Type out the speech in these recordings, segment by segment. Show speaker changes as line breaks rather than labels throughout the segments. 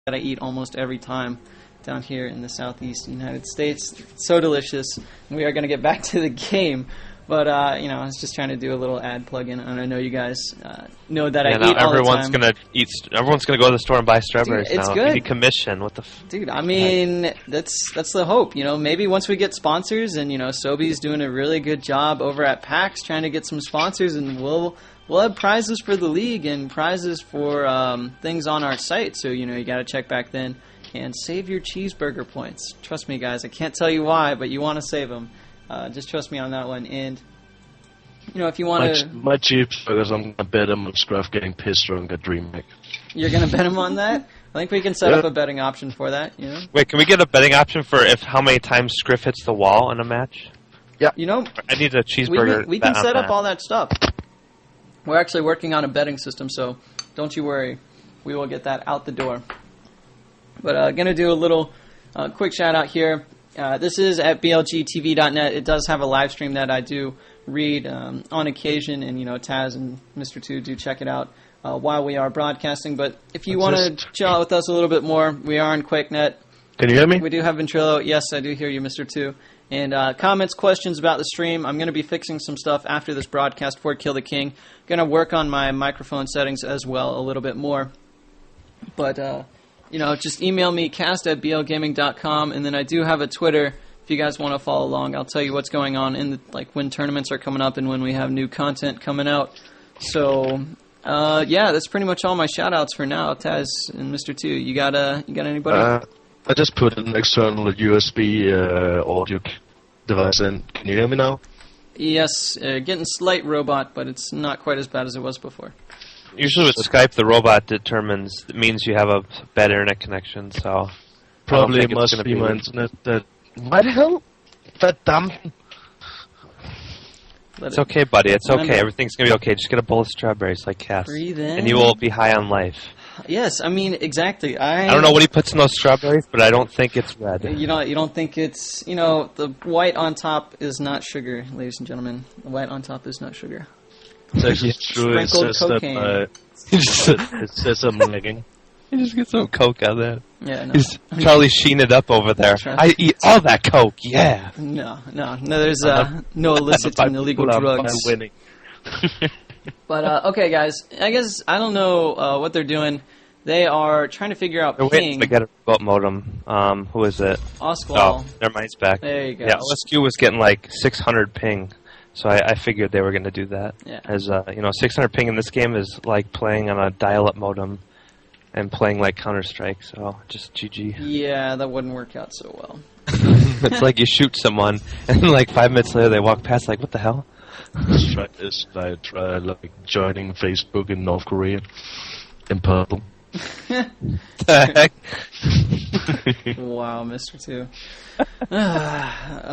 that I eat almost every time down here in the southeast United States. It's so delicious. We are going to get back to the game. But, I was just trying to do a little ad plug-in, and I know you guys know that I eat all the time.
Everyone's going to go to the store and buy strawberries.
Dude, it's
now.
good.
You need commission. What the
Dude, I mean, that's the hope. Maybe once we get sponsors, and, Sobe's doing a really good job over at PAX trying to get some sponsors, and we'll have prizes for the league and prizes for things on our site. So, you got to check back then and save your cheeseburger points. Trust me, guys. I can't tell you why, but you want to save them. Just trust me on that one. And, if you want to...
My cheeseburgers, I'm going to bet them on Scruff getting pissed drunk at DreamHack.
You're going to bet him on that? I think we can set up a betting option for that,
Wait, can we get a betting option for how many times Scruff hits the wall in a match?
Yeah.
I need a cheeseburger.
We can set up all that stuff. We're actually working on a betting system, so don't you worry. We will get that out the door. But going to do a little quick shout-out here. This is at blgtv.net. It does have a live stream that I do read on occasion, and Taz and Mr. 2 do check it out while we are broadcasting. But if you want to chill out with us a little bit more, we are on QuakeNet.
Can you hear me?
We do have Ventrilo. Yes, I do hear you, Mr. 2. And comments, questions about the stream. I'm going to be fixing some stuff after this broadcast for Kill the King. Going to work on my microphone settings as well a little bit more. But just email me, cast@blgaming.com, and then I do have a Twitter if you guys want to follow along. I'll tell you what's going on in when tournaments are coming up and when we have new content coming out. So, that's pretty much all my shout-outs for now. Taz and Mr. 2, you got anybody?
I just put an external USB audio device in. Can you hear me now?
Yes, getting slight robot, but it's not quite as bad as it was before.
Usually with Skype, the robot means you have a bad internet connection, so...
Probably it must be my internet that... Why the hell? That damn...
It's okay, buddy. It's okay. Everything's going to be okay. Just get a bowl of strawberries like Cass.
Breathe in.
And you will be high on life.
Yes, I mean, exactly.
I don't know what he puts in those strawberries, but I don't think it's red.
You don't think it's... the white on top is not sugar, ladies and gentlemen. The white on top is not sugar.
It's actually true. It says
cocaine.
that it says I'm lagging.
You just get some Coke out of that.
Yeah, no.
Charlie Sheen it up over there. I eat all that Coke, yeah.
No, there's no illicit and illegal drugs.
I'm winning.
But, okay, guys, I guess I don't know what they're doing. They are trying to figure out ping.
They got a remote modem. Who is it?
Oswald.
Oh, never mind, it's back.
There you go.
Yeah, OSQ was getting like 600 ping. So I figured they were going to do that.
Yeah.
As 600 ping in this game is like playing on a dial-up modem and playing like Counter-Strike. So just GG.
Yeah, that wouldn't work out so well.
It's like you shoot someone and like 5 minutes later they walk past like, what the hell?
It's like joining Facebook in North Korea in purple.
The heck?
Wow, Mr. 2.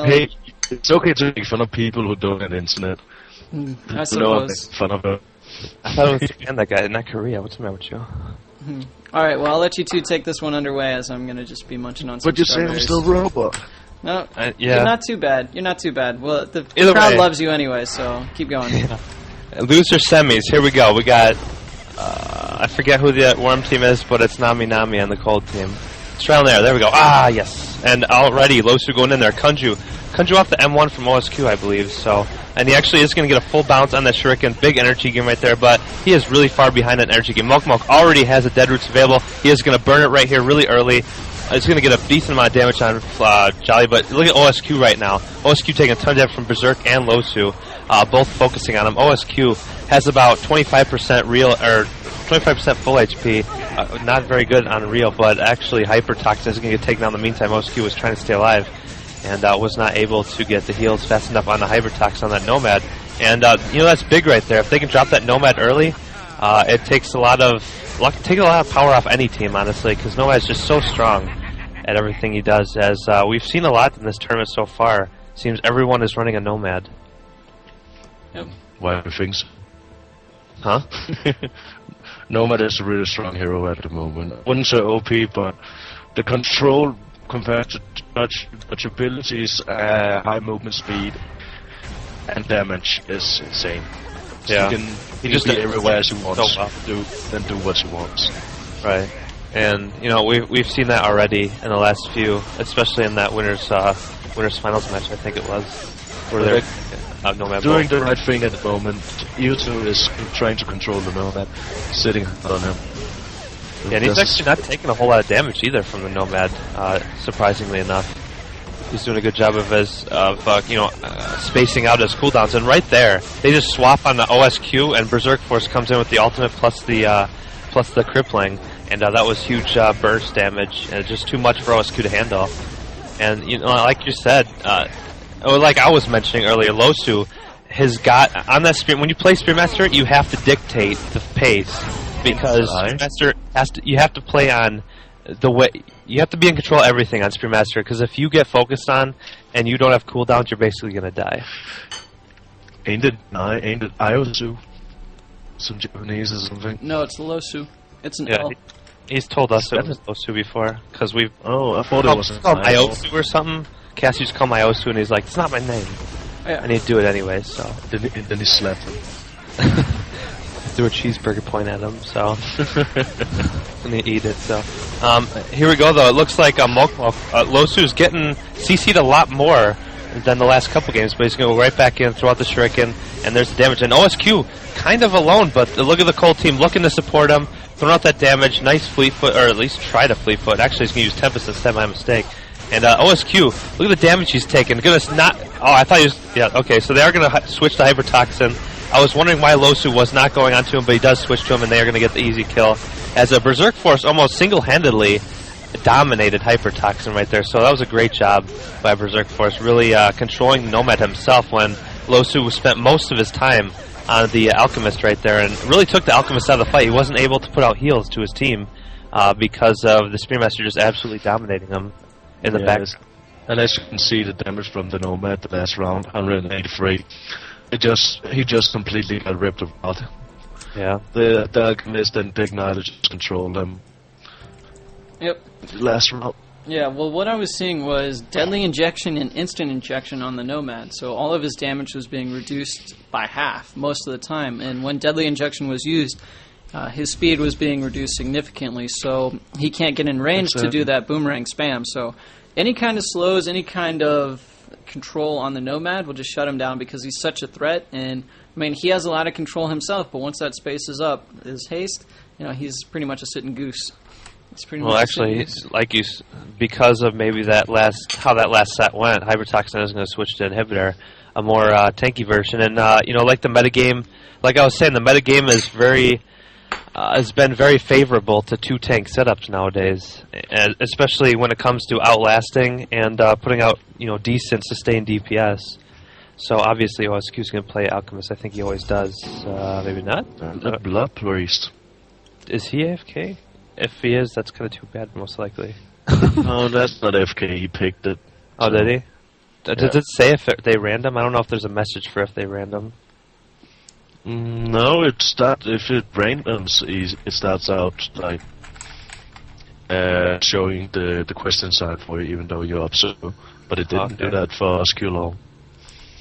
Hey, it's okay to make fun of people who don't have internet.
I suppose.
Make fun of it.
I thought it was Japan, that guy, not Korea. What's the matter with you?
All right, well, I'll let you two take this one underway as I'm going to just be munching on some
But you say I'm still robot.
No,
yeah.
You're not too bad. Well, the
Either
crowd
way.
loves you anyway, so keep going.
Yeah. Loser semis. Here we go. We got... I forget who the warm team is, but it's Nami Nami on the cold team. It's trial and error. There we go. Ah, yes. And already, Losu going in there. Kunju off the M1 from OSQ, I believe. So, and he actually is going to get a full bounce on that Shuriken. Big energy game right there, but he is really far behind that energy game. Milk already has a Dead Roots available. He is going to burn it right here really early. It's going to get a decent amount of damage on Jolly, but look at OSQ right now. OSQ taking a ton of damage from Berserk and Losu, both focusing on him. OSQ has about 25% real, or 25% full HP. Not very good on real, but actually Hypertox is going to get taken down in the meantime. OSQ was trying to stay alive and was not able to get the heals fast enough on the Hypertox on that Nomad. And, that's big right there. If they can drop that Nomad early, it takes a lot of power off any team, honestly, because Nomad's just so strong at everything he does. As we've seen a lot in this tournament so far. Seems everyone is running a Nomad.
Yep.
Why do you think so?
Huh?
Nomad is a really strong hero at the moment. I wouldn't say OP, but the control compared to touch abilities, high movement speed, and damage is insane.
Yeah.
He can just be everywhere as he wants. Do what he wants.
Right. And we've seen that already in the last few, especially in that winners finals match, I think it was, where they're Nomad
doing the right thing at the moment. U2 is trying to control the Nomad, sitting on him.
Yeah, and he's actually not taking a whole lot of damage either from the Nomad, surprisingly enough. He's doing a good job of spacing out his cooldowns. And right there, they just swap on the OSQ, and Berserk Force comes in with the ultimate plus the crippling, and that was huge burst damage, and just too much for OSQ to handle. And like you said, like I was mentioning earlier, Losu has got on that Spear. When you play Spearmaster, you have to dictate the pace because Spearmaster you have to play on the way. You have to be in control of everything on Spearmaster, because if you get focused on and you don't have cooldowns, you're basically gonna die.
Ain't it Iosu? Some Japanese or something?
No, it's Losu. It's an L.
He's told us it was Losu before, because we've...
Oh, I thought it was
called Iosu or something. Cass used to call him Iosu, and he's like, it's not my name.
Yeah.
And he'd do it anyway, so...
Then he slapped him.
Threw a cheeseburger point at him, so... and he eat it, so... here we go, though. It looks like Losu's getting CC'd a lot more than the last couple games, but he's going to go right back in, throw out the shuriken, and there's the damage. And OSQ, kind of alone, but look at the Cold team looking to support him, throwing out that damage, nice fleet foot, or at least try to fleet foot. Actually, he's going to use Tempest instead, my mistake. And OSQ, look at the damage he's taken. I thought he was... Yeah, okay, so they are going to switch to Hypertoxin. I was wondering why Losu was not going onto him, but he does switch to him, and they are going to get the easy kill. As a Berserk Force almost single-handedly dominated Hypertoxin right there, so that was a great job by Berserk Force, really controlling the Nomad himself when Losu spent most of his time on the Alchemist right there, and really took the Alchemist out of the fight. He wasn't able to put out heals to his team because of the Spearmaster just absolutely dominating him in the back.
And as you can see, the damage from the Nomad the last round, 183. He just completely got ripped apart.
Yeah.
The Alchemist and the Igniter just controlled him.
Yep.
Last round.
Yeah, well, what I was seeing was Deadly Injection and Instant Injection on the Nomad, so all of his damage was being reduced by half most of the time, and when Deadly Injection was used, his speed was being reduced significantly, so he can't get in range to do that boomerang spam. So any kind of slows, any kind of control on the Nomad will just shut him down because he's such a threat, and I mean, he has a lot of control himself, but once that space is up, his haste, he's pretty much a sitting goose.
Well, actually, because of maybe how that last set went, Hypertoxin is going to switch to Inhibitor, a more tanky version. And like the metagame, like I was saying, the metagame is has been very favorable to two tank setups nowadays, especially when it comes to outlasting and putting out decent sustained DPS. So obviously OSQ is going to play Alchemist. I think he always does. Maybe not.
The Blood Priest.
Is he AFK? If he is, that's kind of too bad, most likely.
No, that's not AFK. He picked it.
Oh, did he? Does it say if they random? I don't know if there's a message for if they random.
No, if it randoms, it starts out like showing the question sign for you, even though you're observer. But it didn't do that for SQLO.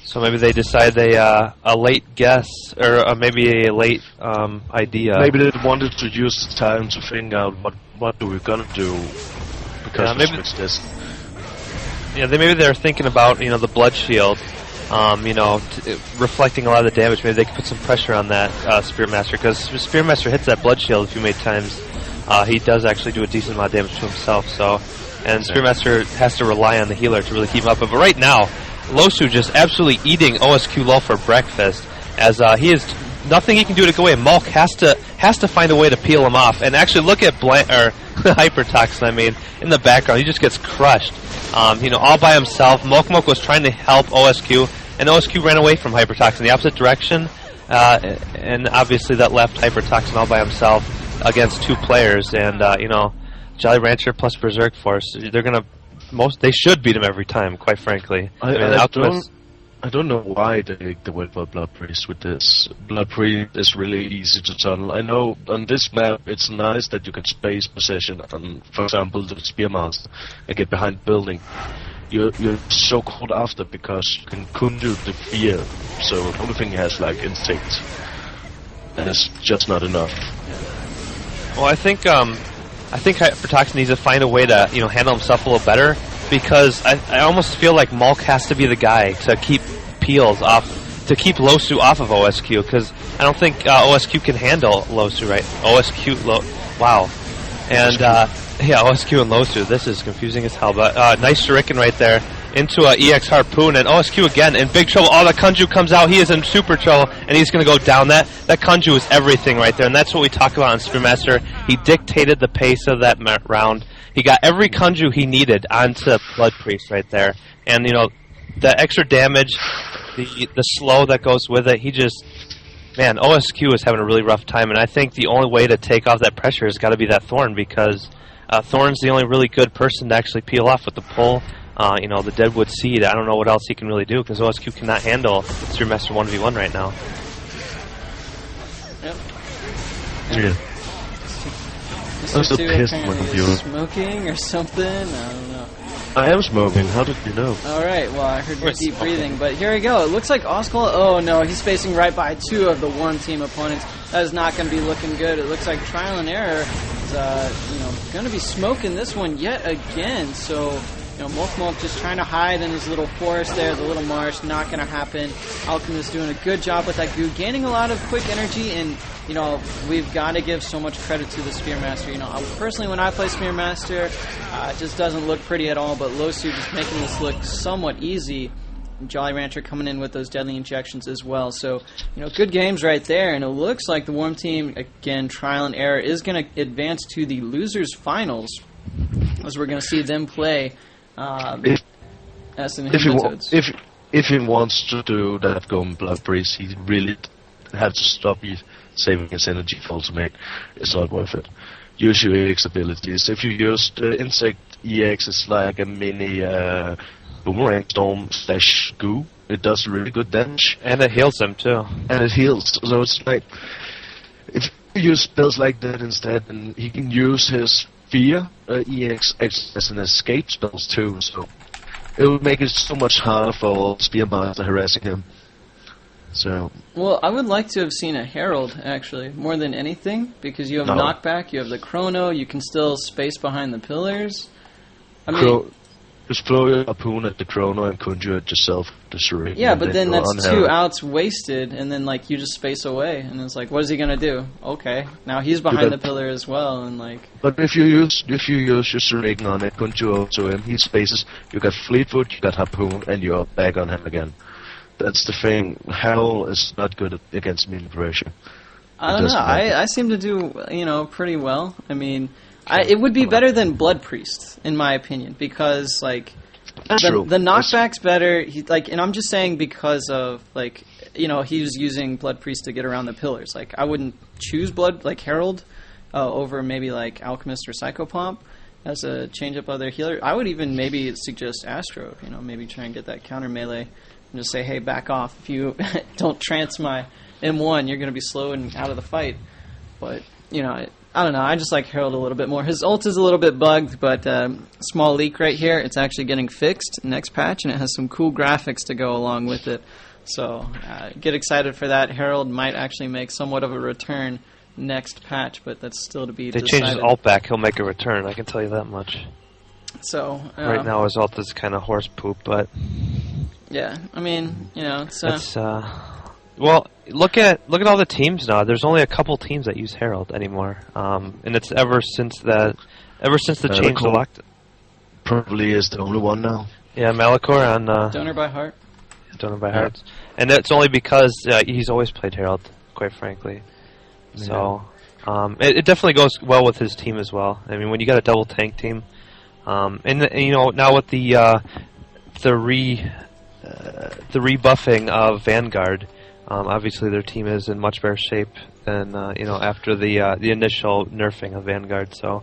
So maybe they decide a late guess, or maybe a late idea.
Maybe they wanted to use the time to think out what do we gonna do because we switched this.
Yeah, maybe they're thinking about the blood shield, reflecting a lot of the damage. Maybe they could put some pressure on that Spearmaster, because Spearmaster hits that blood shield a few many times. He does actually do a decent amount of damage to himself. And Spearmaster has to rely on the healer to really keep him up. But right now, Losu just absolutely eating OSQ low for breakfast, as he has nothing he can do to go away. Mulk has to find a way to peel him off. And actually, look at Hypertoxin. I mean, in the background, he just gets crushed. All by himself. Mulk was trying to help OSQ, and OSQ ran away from Hypertoxin in the opposite direction. And obviously, that left Hypertoxin all by himself against two players. And Jolly Rancher plus Berserk Force, they should beat him every time, quite frankly.
I don't know why they went for Blood Priest with this. Blood Priest is really easy to tunnel. I know on this map it's nice that you can space possession on, for example, the Spearmaster and get behind the building. You're so caught after because you can conjure the fear, so everything has like instinct, and it's just not enough.
Well, I think I think Hypertox needs to find a way to handle himself a little better, because I almost feel like Mulk has to be the guy to keep Peels off, to keep Losu off of OSQ, because I don't think OSQ can handle Losu, right? Wow. And OSQ and Losu, this is confusing as hell, but nice shuriken right there into a EX Harpoon, and OSQ again in big trouble. Oh, the Kunju comes out, he is in super trouble, and he's going to go down. That Kunju is everything right there, and that's what we talk about on Spearmaster. He dictated the pace of that round. He got every Kunju he needed onto Blood Priest right there, and the extra damage, the slow that goes with it, OSQ is having a really rough time, and I think the only way to take off that pressure has got to be that Thorn, because Thorn's the only really good person to actually peel off with the pull. The Deadwood Seed, I don't know what else he can really do, because OSQ cannot handle Spearmaster 1v1 right now.
Yep.
Yeah. I'm so pissed at my computer.
Smoking or something? I don't know.
I am smoking. How did you know?
Alright, well, I heard your deep breathing, but here we go. It looks like Oskal, oh no, he's facing right by two of the Worm Team opponents. That is not going to be looking good. It looks like Trial and Error is, going to be smoking this one yet again, so... Mulk just trying to hide in his little forest there, the little marsh, not going to happen. Alchemist doing a good job with that goo, gaining a lot of quick energy, and, we've got to give so much credit to the Spearmaster. Personally, when I play Spearmaster, it just doesn't look pretty at all, but Losu just making this look somewhat easy. Jolly Rancher coming in with those deadly injections as well. So, good games right there, and it looks like the Worm Team, again, Trial and Error, is going to advance to the losers finals, as we're going to see them play
if he wants to do that going Blood Priest, he really has to stop saving his energy for ultimate. It's not worth it. Use your EX abilities. If you use the Insect EX, it's like a mini boomerang storm / goo. It does really good damage.
And it heals him too.
And it heals. So it's like, if you use spells like that instead, and he can use his Fear EX as an escape spells too, so it would make it so much harder for Spearmaster harassing him. So.
Well, I would like to have seen a Herald, actually, more than anything, because you have knockback, you have the Chrono, you can still space behind the pillars. I mean...
Just throw your harpoon at the Chrono and conjure it yourself to shuriken.
Yeah, but then that's 2 outs wasted, and then you just space away, and it's like, what is he gonna do? Okay, now he's behind the pillar as well, and
But if you use your shuriken on it, conjure to him, he spaces. You got Fleetfoot, you got harpoon, and you're back on him again. That's the thing. Hell is not good against melee pressure.
I don't know. I seem to do pretty well. I mean. It would be better than Blood Priest, in my opinion, because the knockback's better. And I'm just saying because of he was using Blood Priest to get around the pillars. I wouldn't choose Herald over maybe Alchemist or Psychopomp as a change up of their healer. I would even maybe suggest Astro. Maybe try and get that counter melee and just say, hey, back off. If you don't trance my M1, you're going to be slow and out of the fight. But I don't know. I just like Herald a little bit more. His ult is a little bit bugged, but small leak right here. It's actually getting fixed next patch, and it has some cool graphics to go along with it. So get excited for that. Herald might actually make somewhat of a return next patch, but that's still to be decided.
They change his ult back, he'll make a return. I can tell you that much.
So
right now his ult is kind of horse poop, but
yeah, I mean, it's
well, look at all the teams now. There's only a couple teams that use Herald anymore, and it's ever since the change to locked.
Probably is the only one now.
Yeah, Malachor on
Donor by Heart.
Donor by Heart, and it's only because he's always played Herald, quite frankly. Yeah. So it definitely goes well with his team as well. I mean, when you got a double tank team, and now with the rebuffing of Vanguard. Obviously, their team is in much better shape than after the initial nerfing of Vanguard. So,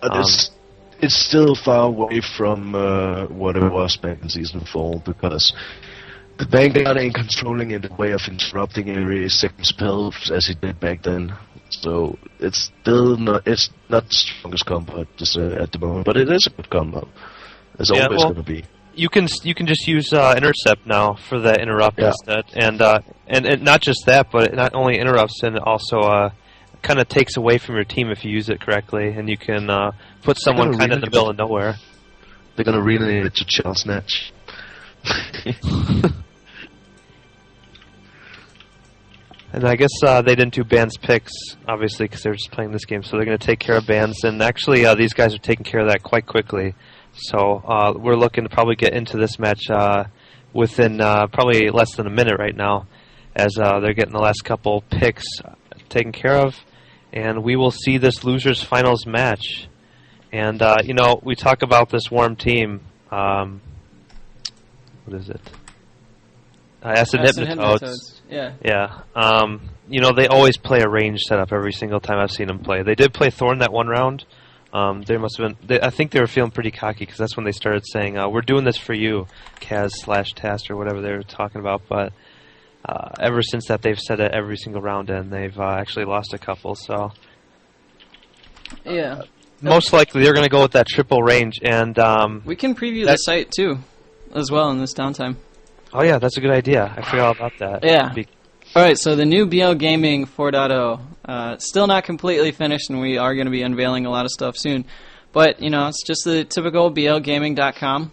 it's still far away from what it was back in Season 4 because the Vanguard ain't controlling in the way of interrupting every second spell as it did back then. So it's still not the strongest combo at the moment, but it is a good combo. It's always going to be.
You can just use intercept now for the interrupt instead, and not just that, but not only interrupts and also kind of takes away from your team if you use it correctly, and you can put someone kind of in the middle of nowhere.
They're gonna rename it to Child Snatch.
And I guess they didn't do Ban's picks, obviously, because they're just playing this game, so they're going to take care of Ban's. And actually, these guys are taking care of that quite quickly. So we're looking to probably get into this match within probably less than a minute right now, as they're getting the last couple picks taken care of. And we will see this losers finals match. And, we talk about this warm team. What is it? Acid Hypnotoads.
Yeah.
Yeah. They always play a range setup every single time I've seen them play. They did play Thorn that one round. They must have been. I think they were feeling pretty cocky because that's when they started saying, "We're doing this for you, Kaz/Tast," or whatever they were talking about. But ever since that, they've said it every single round, and they've actually lost a couple. So
yeah,
most likely they're going to go with that triple range. And
we can preview the site too, as well in this downtime.
Oh yeah, that's a good idea. I forgot all about that.
Yeah. All right, so the new BL Gaming 4.0, still not completely finished, and we are going to be unveiling a lot of stuff soon. But, it's just the typical blgaming.com.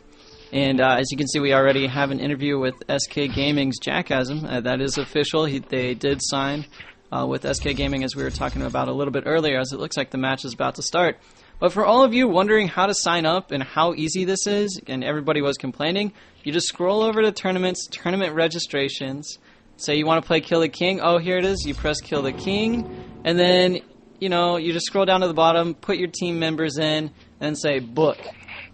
And as you can see, we already have an interview with SK Gaming's Jackasm. That is official. They did sign with SK Gaming, as we were talking about a little bit earlier, as it looks like the match is about to start. But for all of you wondering how to sign up and how easy this is, and everybody was complaining, you just scroll over to tournaments, tournament registrations. Say you want to play Kill the King. Oh, here it is. You press Kill the King. And then, you just scroll down to the bottom, put your team members in, and say book.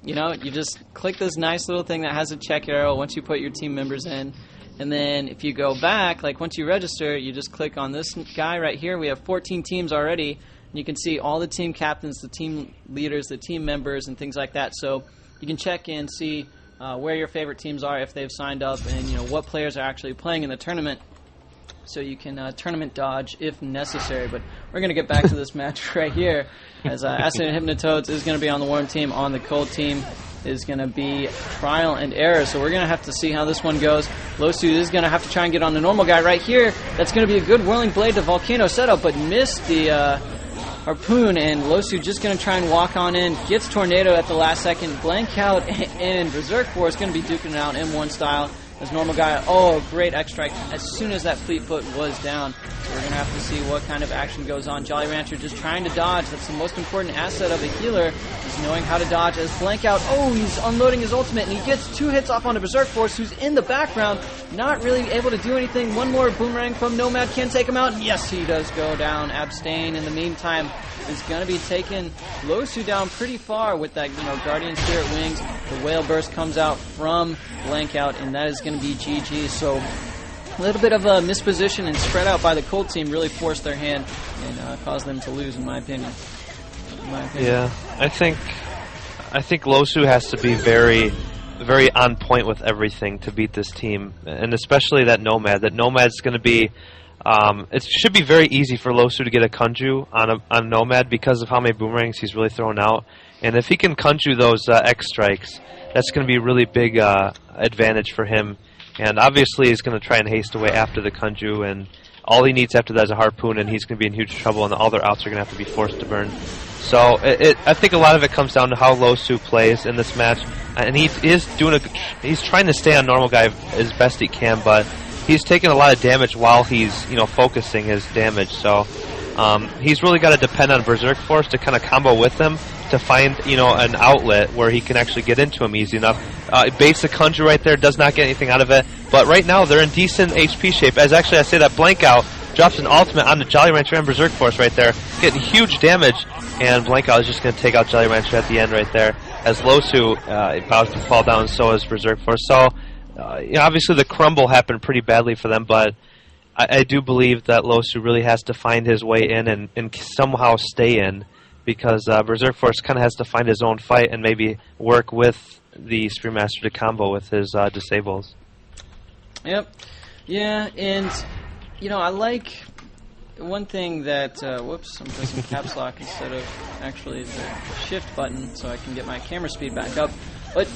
You just click this nice little thing that has a check arrow once you put your team members in. And then if you go back, like once you register, you just click on this guy right here. We have 14 teams already. And you can see all the team captains, the team leaders, the team members, and things like that. So you can check and see where your favorite teams are if they've signed up, and what players are actually playing in the tournament. So you can tournament dodge if necessary. But we're going to get back to this match right here, as Acid Hypnotoads is going to be on the warm team. On the cold team is going to be Trial and Error. So we're going to have to see how this one goes. Losu is going to have to try and get on the normal guy right here. That's going to be a good Whirling Blade to Volcano setup, but missed the Harpoon, and Losu just going to try and walk on in. Gets Tornado at the last second. Blank out, and Berserk Force going to be duking it out M1 style. As normal guy, great X-Strike as soon as that Fleetfoot was down. So we're going to have to see what kind of action goes on. Jolly Rancher just trying to dodge. That's the most important asset of a healer, is knowing how to dodge. As Blank out, he's unloading his ultimate, and he gets 2 hits off on a Berserk Force, who's in the background, not really able to do anything. One more Boomerang from Nomad can take him out. Yes, he does go down. Abstain, in the meantime, is going to be taking Losu down pretty far with that, Guardian Spirit Wings. The Whale Burst comes out from Blank out, and that is going to be GG. So a little bit of a misposition and spread out by the cold team really forced their hand and caused them to lose, in my opinion.
Yeah, I think Losu has to be very, very on point with everything to beat this team, and especially that Nomad. That Nomad's going to be. It should be very easy for Losu to get a Kunju on Nomad because of how many boomerangs he's really thrown out. And if he can Kunju those X strikes, that's going to be a really big advantage for him. And obviously he's going to try and haste away after the Kunju, and all he needs after that is a Harpoon, and he's going to be in huge trouble, and all their outs are going to have to be forced to burn. So I think a lot of it comes down to how Losu plays in this match. And he's trying to stay on normal guy as best he can, but he's taking a lot of damage while he's focusing his damage. So he's really got to depend on Berserk Force to kind of combo with him to find an outlet where he can actually get into him easy enough. Baits the Conjure right there, does not get anything out of it. But right now they're in decent HP shape. As actually I say that Blank Out drops an ultimate on the Jolly Rancher and Berserk Force right there, getting huge damage. And Blank Out is just going to take out Jolly Rancher at the end right there. As Losu about to fall down, so is Berserk Force. So obviously the crumble happened pretty badly for them, but I do believe that Losu really has to find his way in and somehow stay in, because Berserk Force kind of has to find his own fight and maybe work with the Spearmaster to combo with his disables.
Yep. Yeah, and I like one thing that whoops, I'm pressing caps lock instead of actually the shift button so I can get my camera speed back up. But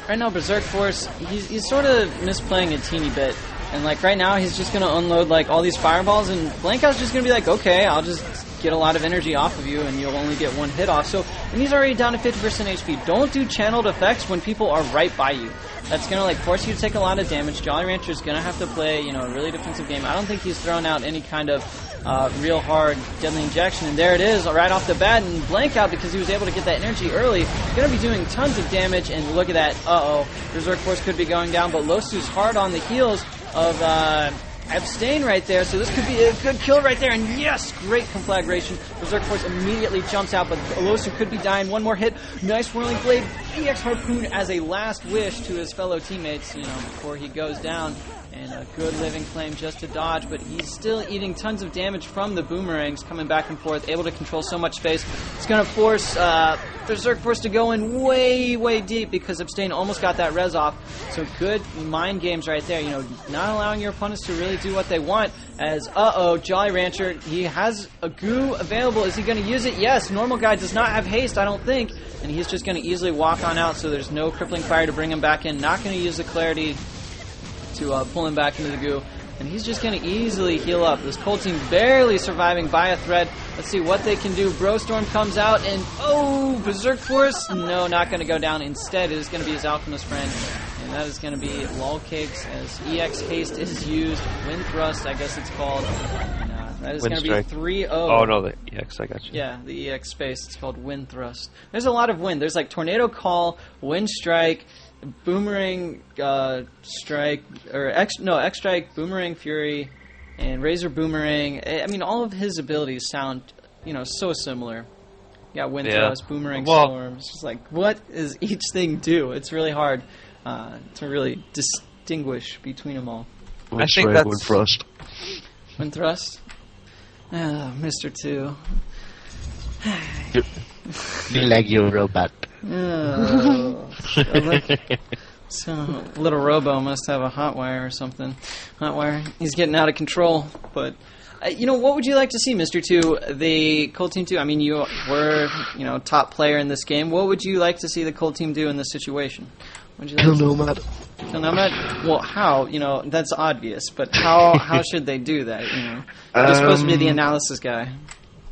right now Berserk Force, he's sort of misplaying a teeny bit. And like right now, he's just gonna unload like all these fireballs, and Blankout's just gonna be like, okay, I'll just get a lot of energy off of you, and you'll only get one hit off. So, and he's already down to 50% HP. Don't do channeled effects when people are right by you. That's gonna like force you to take a lot of damage. Jolly Rancher's gonna have to play, you know, a really defensive game. I don't think he's thrown out any kind of real hard deadly injection, and there it is right off the bat. And Blankout, because he was able to get that energy early, gonna be doing tons of damage. And look at that, Berserk Force could be going down, but Losu's hard on the heels of Abstain right there, so this could be a good kill right there, and yes, great conflagration. Berserk Force immediately jumps out, but Olosu could be dying. One more hit, nice Whirling Blade, EX Harpoon as a last wish to his fellow teammates, you know, before he goes down. And a good Living Flame just to dodge, but he's still eating tons of damage from the boomerangs coming back and forth, able to control so much space. It's going to force Berserk Force to go in way, way deep because Abstain almost got that res off. So good mind games right there, you know, not allowing your opponents to really do what they want. As, Jolly Rancher, he has a goo available. Is he going to use it? Yes. Normal guy does not have haste, I don't think. And he's just going to easily walk on out, so there's no crippling fire to bring him back in. Not going to use the clarity to pull him back into the goo. And he's just going to easily heal up. This Cold Team barely surviving by a thread. Let's see what they can do. Brostorm comes out, and Berserk Force? No, not going to go down. Instead, it is going to be his Alchemist friend. And that is going to be Lolcakes as EX Haste is used. Wind Thrust, I guess it's called. That is going to be 3-0.
Oh, no, the EX, I got you.
Yeah, the EX space. It's called Wind Thrust. There's a lot of wind. There's like Tornado Call, Wind Strike, Boomerang Strike, or X Strike, Boomerang Fury, and Razor Boomerang. I mean, all of his abilities sound, you know, so similar. Yeah, Wind Thrust, Boomerang Storm. It's just like, what does each thing do? It's really hard to really distinguish between them all.
I think that's Wind Thrust.
Wind Thrust? Mr. 2.
You like your robot.
So little Robo must have a hot wire or something. Hot wire. He's getting out of control. But you know, what would you like to see, Mr. 2? The Cold Team 2. I mean, you were, you know, top player in this game. What would you like to see the Cold Team do in this situation?
Kill Nomad.
Kill Nomad? Well, how? You know, that's obvious. But how should they do that? You know, you're supposed to be the analysis guy.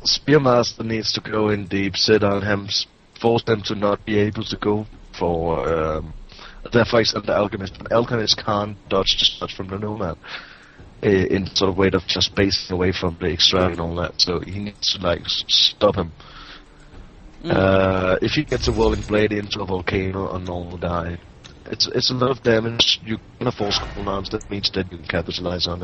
Spearmaster needs to go in deep, sit on him, force them to not be able to go for their fights on the Alchemist. But Alchemist can't dodge the shots from the Nomad in sort of way of just spacing away from the extract and all that. So he needs to like stop him. If he gets a Whirling Blade into a volcano or normal die, it's a lot of damage. You're gonna force cooldowns. That means that you can capitalize on it.